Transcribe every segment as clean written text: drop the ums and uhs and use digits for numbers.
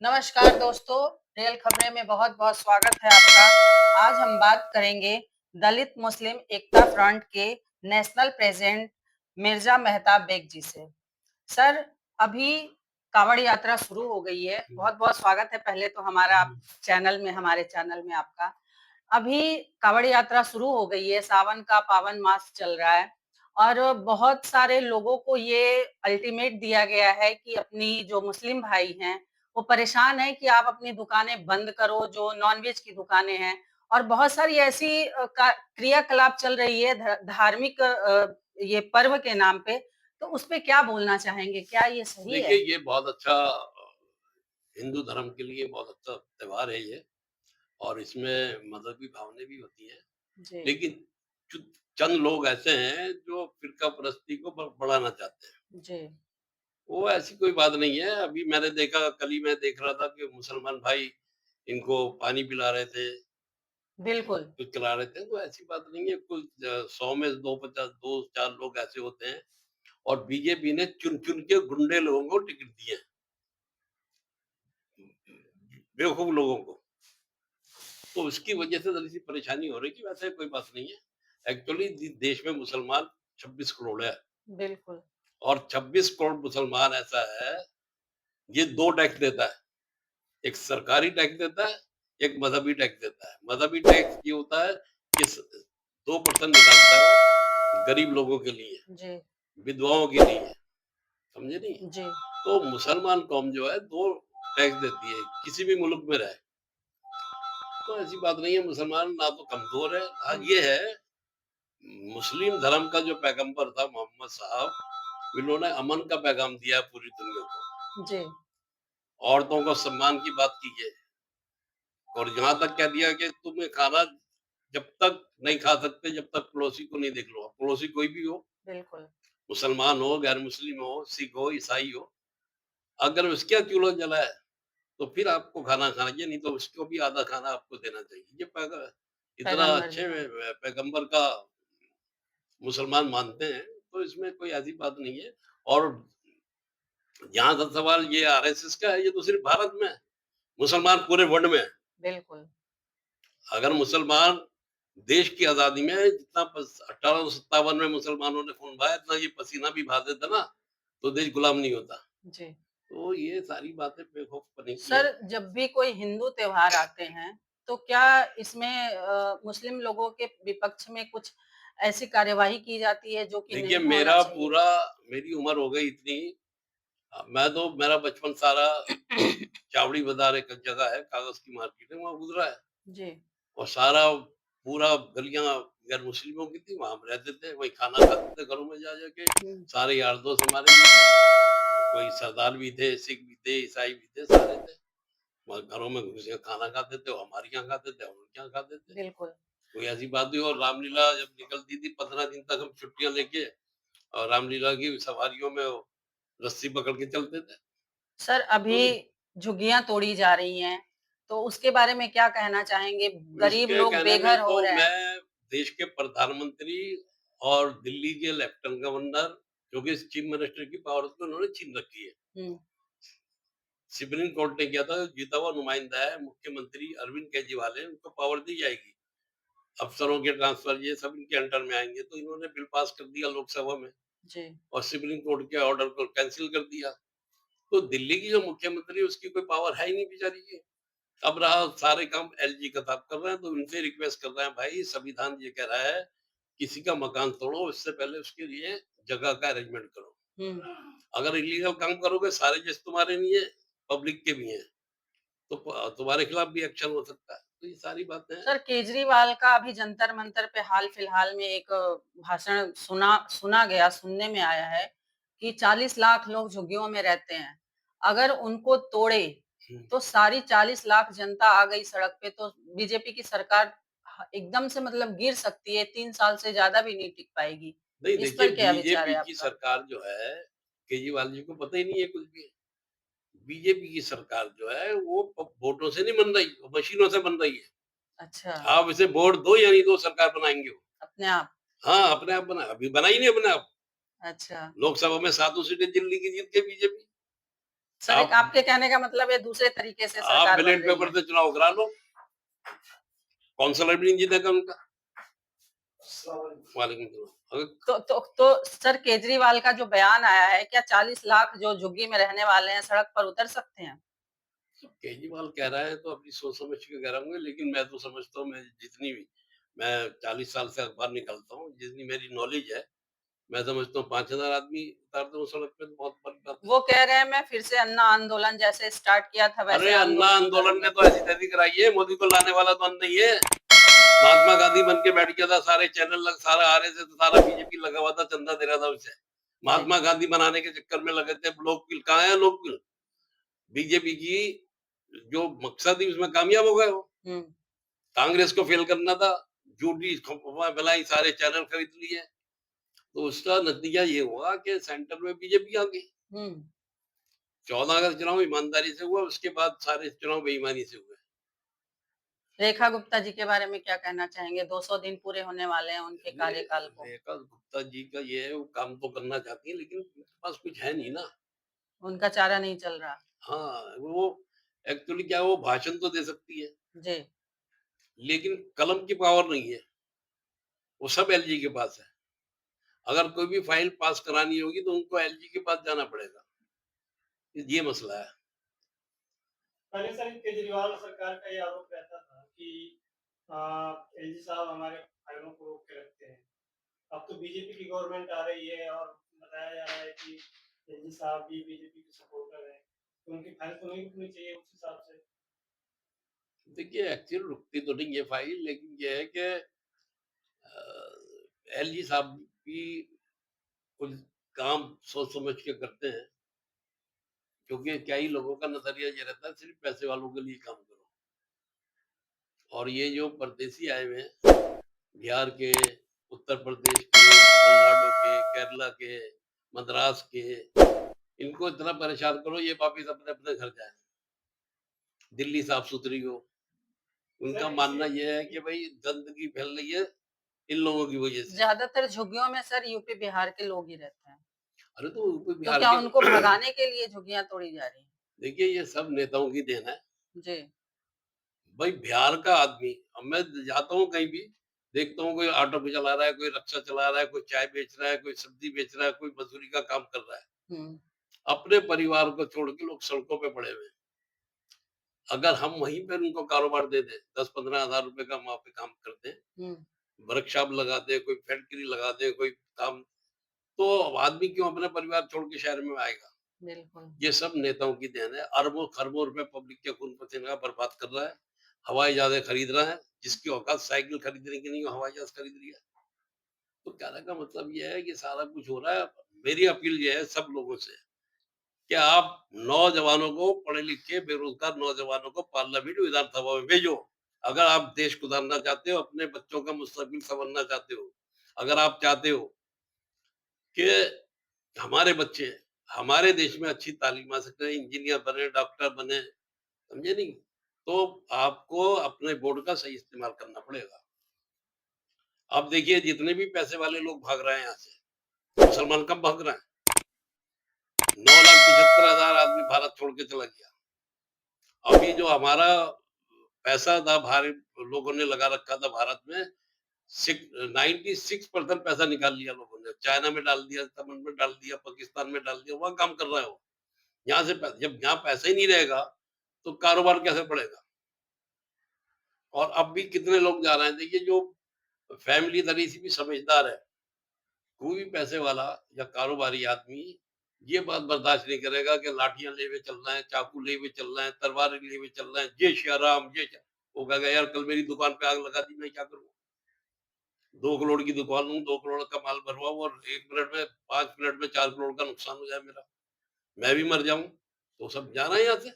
नमस्कार दोस्तों, रेल खबरें में बहुत-बहुत स्वागत है आपका। आज हम बात करेंगे दलित मुस्लिम एकता फ्रंट के नेशनल प्रेज़िडेंट मिर्ज़ा मेहताब बेग जी से। सर, अभी काँवड़ यात्रा शुरू हो गई है। बहुत-बहुत स्वागत है पहले तो हमारे चैनल में आपका। अभी काँवड़ यात्रा शुरू हो गई है, सावन का पावन मास चल रहा है और बहुत सारे लोगों को ये अल्टीमेट दिया गया है कि अपनी जो मुस्लिम भाई हैं, वो परेशान हैं कि आप अपनी दुकानें बंद करो, जो नॉन-वेज की दुकानें हैं और बहुत सारी ऐसी क्रियाकलाप चल रही है धार्मिक ये पर्व के नाम पे, तो उसपे क्या बोलना चाहेंगे? क्या ये सही देखिए, है? ये बहुत अच्छा हिंदू धर्म के लिए बहुत अच्छा त्योहार है ये और इसमें मज़हबी भावनाएँ भी होती हैं। जी, लेकिन चु चंद लोग ऐसे हैं जो फ़िरका परस्ती को बढ़ाना चाहते हैं। जी, वो ऐसी कोई बात नहीं है। अभी मैंने देखा कल ही मैं देख रहा था कि मुसलमान भाई इनको पानी पिला रहे थे, बिल्कुल, कुछ खिला रहे थे, तो ऐसी बात नहीं है। कुल 100 में 2-4 लोग ऐसे होते हैं और बीजेपी ने चुन-चुन के गुंडे लोगों को टिकट दिए हैं, बेवकूफ लोगों को। तो उसकी वजह से थोड़ी-सी परेशानी हो रही है कि वैसे कोई बात नहीं है। एक्चुअली देश में मुसलमान 26 करोड़ है बिल्कुल, और 26 करोड़ मुसलमान ऐसा है, ये 2 टैक्स देता है। एक सरकारी टैक्स देता है, एक मज़हबी टैक्स देता है। मज़हबी टैक्स ये होता है कि 2% निकालता है वो गरीब लोगों के लिए, जी, विधवाओं के लिए, समझे नहीं? जी, तो मुसलमान कौम जो है 2 टैक्स देती है, किसी भी मुल्क में रहे। तो ऐसी बात नहीं है, मुसलमान ना तो कमज़ोर है। हाँ, हुँ, ये है मुस्लिम धर्म का जो पैगंबर था मोहम्मद साहब, इन्होंने अमन का पैगाम दिया है पूरी दुनिया को। जी, औरतों को सम्मान की बात की है और यहाँ तक कह दिया कि तुम्हें खाना जब तक नहीं खा सकते जब तक पड़ोसी को नहीं देख लो। पड़ोसी कोई भी हो, बिल्कुल, मुसलमान हो, गैर मुस्लिम हो, सिख हो, ईसाई हो, अगर उसके यहाँ चूल्हा जला है, तो फिर आपको खाना खाना चाहिए, नहीं तो उसको भी आधा खाना आपको देना चाहिए। ये इतना पैगंबर जी अच्छे का। पैगंबर का मुसलमान मानते हैं, तो इसमें कोई ऐसी बात नहीं है। और जहाँ तक सवाल ये आरएसएस का है, ये तो सिर्फ़ भारत में है, मुसलमान पूरे वर्ल्ड में है। बिल्कुल, अगर मुसलमान देश की आज़ादी में जितना पस 1857 में मुसलमानों ने खून बहाया, इतना ये पसीना भी बहा देता ना, तो देश गुलाम नहीं होता। जी। तो ये सारी बातें बेवकूफ़पने की सर, हैं। जब भी कोई हिंदू त्योहार आते हैं, तो क्या इसमें मुस्लिम लोगों के विपक्ष में कुछ ऐसी कार्यवाही की जाती है जो कि देखिए, नहीं होना चाहिए? मेरी उम्र हो गई इतनी, मैं तो मेरा बचपन सारा चावड़ी बाज़ार एक जगह है, कागज़ की मार्केट है, वहाँ गुज़रा है। जी, और सारा पूरा गलियाँ गैर मुस्लिमों की थी, वहाँ हम रहते थे, वहीं खाना खाते थे घरों में जा के। हुँ, सारे यार दोस्त हमारे भी थे, कोई सरदार भी थे, सिख भी थे, ईसाई भी थे, सारे थे। वहाँ घरों में घुस के खाना खाते थे, वो हमारे यहाँ खाते थे, हम उनके यहाँ खाते थे। बिल्कुल। कोई ऐसी बात हुई और रामलीला जब निकलती थी 15 दिन तक हम छुट्टियाँ लेके और रामलीला की सवारियों में वो रस्सी पकड़ के चलते थे। सर, तो अभी झुग्गियाँ तोड़ी जा रही हैं, तो उसके बारे में क्या कहना चाहेंगे? गरीब इसके लोग कहने में बेघर तो हो रहे हैं। मैं देश के प्रधानमंत्री और दिल्ली के लेफ्टिनेंट गवर्नर, क्योंकि चीफ मिनिस्टर की पावर तो उन्होंने छीन रखी है। हुँ, सुप्रीम कोर्ट ने किया था, जीता हुआ नुमाइंदा है मुख्यमंत्री अरविंद केजरीवाल है, उनको पावर दी जाएगी। अफसरों के ट्रांसफर ये सब इनके अंडर में आएँगे, तो इन्होंने बिल पास कर दिया लोकसभा में जी, और सुप्रीम कोर्ट के ऑर्डर को कैंसल कर दिया। तो दिल्ली की जो मुख्यमंत्री है उसकी कोई पावर है ही नहीं बेचारी की। अब रहा सारे काम एलजी का साहब कर रहे हैं, तो उनसे रिक्वेस्ट कर रहे हैं, भाई संविधान ये कह रहा है, किसी का मकान तोड़ो इससे पहले उसके लिए जगह का अरेंजमेंट करो। हुँ। अगर इलीगल काम करोगे सारे जज तुम्हारे नहीं है, पब्लिक के भी हैं, तो तुम्हारे खिलाफ भी एक्शन हो सकता है। तो ये सारी बातें हैं। सर, केजरीवाल का अभी जंतर-मंतर पे हाल-फिलहाल में एक भाषण सुना गया, सुनने में आया है कि 40 लाख लोग झुग्गियों में रहते हैं। अगर उनको तोड़े, हुँ। तो सारी 40 लाख जनता आ गई सड़क पे, तो बीजेपी की सरकार एकदम से मतलब गिर सकती है, 3 साल से ज़्यादा भी नहीं टिक पाएगी। नहीं इस देखिए, पर क्या विचार बीजेपी है की आपका? सरकार जो है, केजरीवाल जी को पता ही नहीं है कुछ भी। बीजेपी की सरकार जो है वो वोटों से नहीं बन रही, वो मशीनों से बन रही है। अच्छा, आप इसे वोट दो या नहीं दो, सरकार बनाएँगे वो। अपने आप। हाँ, अपने आप बना, अभी बना ही नहीं अपने आप। अच्छा, लोकसभा में सातों सीटें दिल्ली की जीत गई बीजेपी। सर एक आप आपके कहने का मतलब है दूसरे तरीके से आप सरकार बन बैलेट रही पेपर है। से चुनाव करा लो, काउंसलर भी नहीं जीतेगा उनका। वालेकुम सलाम। अगर तो सर केजरीवाल का जो बयान आया है, क्या 40 लाख जो झुग्गी में रहने वाले हैं सड़क पर उतर सकते हैं? केजरीवाल कह रहा है तो अपनी सोच समझ के कह रहा हूँ, लेकिन मैं तो समझता हूँ, मैं 40 साल से अखबार निकालता हूँ, जितनी मेरी नॉलेज है, मैं समझता हूँ 5,000 आदमी उतार दो सड़क पे तो बहुत बड़ी बात है। वो कह रहे हैं मैं फिर से अन्ना आंदोलन जैसे स्टार्ट किया था अरे वैसे अन्ना आंदोलन आंदोलन ने करूंगा। तो ऐसी तैसी कराई है, मोदी को लाने वाला तो अन्ना ही है। महात्मा गांधी बन के बैठ गया था, सारे चैनल लग सारा आरएसएस सारा बीजेपी लगा हुआ था, चंदा दे रहा था उसे। जी। महात्मा गांधी बनाने के चक्कर में लगे थे। लोकपिल कहाँ है? लोकपिल बीजेपी की जो मकसद थी उसमें कामयाब हो गए हो। हम्म। कांग्रेस को फेल करना था, झूठी अफवाह फैलाई, सारे चैनल खरीद लिए, तो उसका नतीजा ये हुआ कि सेंटर में बीजेपी आ गई। हम्म। 14 का चुनाव ईमानदारी से हुआ, उसके बाद सारे चुनाव बेईमानी से हुए। रेखा गुप्ता जी के बारे में क्या कहना चाहेंगे? 200 दिन पूरे होने वाले हैं उनके कार्यकाल को। रेखा गुप्ता जी का ये है, वो काम तो करना चाहती है, लेकिन उनके पास कुछ है नहीं ना। उनका चारा नहीं चल रहा। हाँ, वो एक्चुअली क्या है, वो भाषण तो दे सकती है, जी। लेकिन कलम की पावर नहीं है। वो सब एलजी के पास है। अगर कोई भी फाइल पास करानी होगी तो उनको एलजी के पास जाना पड़ेगा। ये मसला है। पहले सर केजरीवाल सरकार का ये आरोप रहता था कि एलजी साहब हमारे फाइलों को रोक के रखते हैं। अब तो बीजेपी की गवर्नमेंट आ रही है और बताया जा रहा है कि एलजी साहब भी बीजेपी के सपोर्टर हैं, तो उनकी फाइल तो नहीं रुकनी चाहिए उस हिसाब से। देखिए एक्चुअल रुकती तो नहीं है फाइल, लेकिन ये है कि एलजी साहब भी कुछ काम सोच समझ के करते हैं, क्योंकि क्या ही लोगों का नजरिया ये रहता है सिर्फ पैसे वालों के लिए काम करो। और ये जो परदेसी आए हुए हैं, बिहार के, उत्तर प्रदेश के, तमिलनाडु के, केरला के, मद्रास के, इनको इतना परेशान करो ये वापिस अपने अपने घर जाए, दिल्ली साफ सुथरी हो। उनका सर इसी मानना यह है कि भाई गंदगी फैल रही है इन लोगों की वजह से। ज्यादातर झुग्गियों में सर यूपी बिहार के लोग ही रहते हैं। अरे तो तो बिहार क्या के उनको भगाने के लिए झुग्गियां तोड़ी जा रही हैं? देखिए ये सब नेताओं की देन है। जी। भाई बिहार का आदमी, अब मैं जाता हूँ कहीं भी, देखता हूँ कोई ऑटो पे चला रहा है, कोई रिक्शा चला रहा है, कोई चाय बेच रहा है, कोई सब्जी बेच रहा है, कोई मजदूरी का काम कर रहा है। हम्म। अपने परिवार को छोड़ के लोग सड़कों पे पड़े हुए हैं। अगर हम वहीं पर उनको कारोबार दे दें, 10-15 हजार रुपए का वहां पे काम कर दें, हम्म। वर्कशॉप लगा दे, कोई फैक्ट्री लगा दे, कोई काम, तो आदमी क्यों अपना परिवार छोड़ के शहर में आएगा? बिल्कुल। ये सब नेताओं की देन है। अरबों खरबों रुपए पब्लिक के खून पसीने का बर्बाद कर रहा है। हवाई जहाजें खरीद रहा है, जिसकी औकात साइकिल खरीदने की नहीं, वो हवाई जहाज खरीद लिया। तो कहने का मतलब ये है कि सारा कुछ हो रहा है। मेरी अपील ये है सब लोगों से कि आप नौजवानों को, पढ़े लिखे बेरोजगार नौजवानों को पार्लियामेंट विधानसभा में भेजो। अगर आप देश को सुधारना चाहते हो, अपने बच्चों का मुस्तकबिल संवरना चाहते हो, अगर आप चाहते हो कि हमारे बच्चे हमारे देश में अच्छी तालीम हासिल करें, इंजीनियर बने, डॉक्टर बने, समझे नहीं? तो आपको अपने वोट का सही इस्तेमाल करना पड़ेगा। अब देखिए जितने भी पैसे वाले लोग भाग रहे हैं यहाँ से, मुसलमान कब भाग रहे हैं? 9,75,000 आदमी भारत छोड़ के चला गया। अभी जो हमारा पैसा था, भारी लोगों ने लगा रखा था भारत में, 96% पैसा निकाल लिया लोगों ने। चाइना में डाल दिया, तमन में डाल दिया, पाकिस्तान में डाल दिया, वहां काम कर रहा है वो। यहाँ से जब यहाँ पैसा ही नहीं रहेगा तो कारोबार कैसे बढ़ेगा? और अब भी कितने लोग जा रहे हैं। देखिए जो फैमिली थोड़ी सी भी समझदार है, कोई भी पैसे वाला या कारोबारी आदमी ये बात बर्दाश्त नहीं करेगा कि लाठियां ले हुए चल रहे हैं, चाकू ले हुए चल रहे हैं, तलवार ले हुए चल रहे हैं, जय श्री राम वो कहेगा यार कल मेरी दुकान पे आग लगा दी, मैं क्या करूँ? 2 करोड़ की दुकान हूँ, 2 करोड़ का माल भरवा हूँ और 1 मिनट में, 5 मिनट में 4 करोड़ का नुकसान हो जाए मेरा, मैं भी मर जाऊं, तो सब जाना है यहाँ से,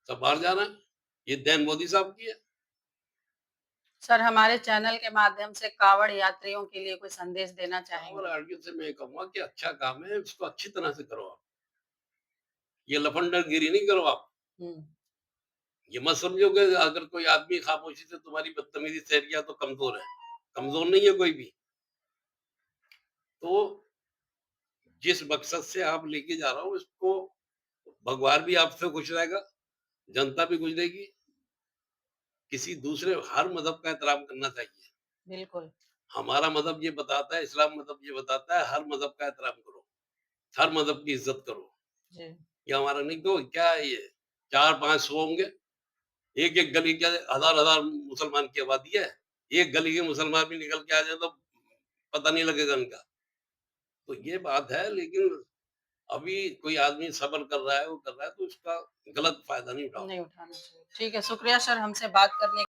सब बाहर जाना है। ये देन मोदी साहब की है। सर हमारे चैनल के माध्यम से कावड़ यात्रियों के लिए कोई संदेश देना और चाहेंगे? आर्ग्यू से मैं कहूंगा कि अच्छा काम है, इसको अच्छी तरह से करो आप, ये लफंडरगिरी नहीं करो आप। हम्म। ये मत समझो कि अगर कोई आदमी खामोशी से तुम्हारी बदतमीजी सह गया तो कमजोर है। कमजोर नहीं है कोई भी। तो जिस मकसद से आप लेके जा रहा हो इसको भगवान भी आपसे खुश रहेगा, जनता भी खुश रहेगी। किसी दूसरे हर मज़हब का एहतराम करना चाहिए। बिल्कुल। हमारा मज़हब ये बताता है, इस्लाम मज़हब ये बताता है, हर मज़हब का एहतराम करो, हर मज़हब की इज़्ज़त करो। जी, ये हमारा नहीं तो क्या है ये 4-500 होंगे, एक-एक गली के हज़ार-हज़ार मुसलमान की आबादी है। एक गली के मुसलमान भी निकल के आ जाए तो पता नहीं लगेगा इनका। तो ये बात है लेकिन अभी कोई आदमी सब्र कर रहा है, वो कर रहा है तो उसका गलत फ़ायदा नहीं उठाओ। नहीं उठाना चाहिए। ठीक है, शुक्रिया सर हमसे बात करने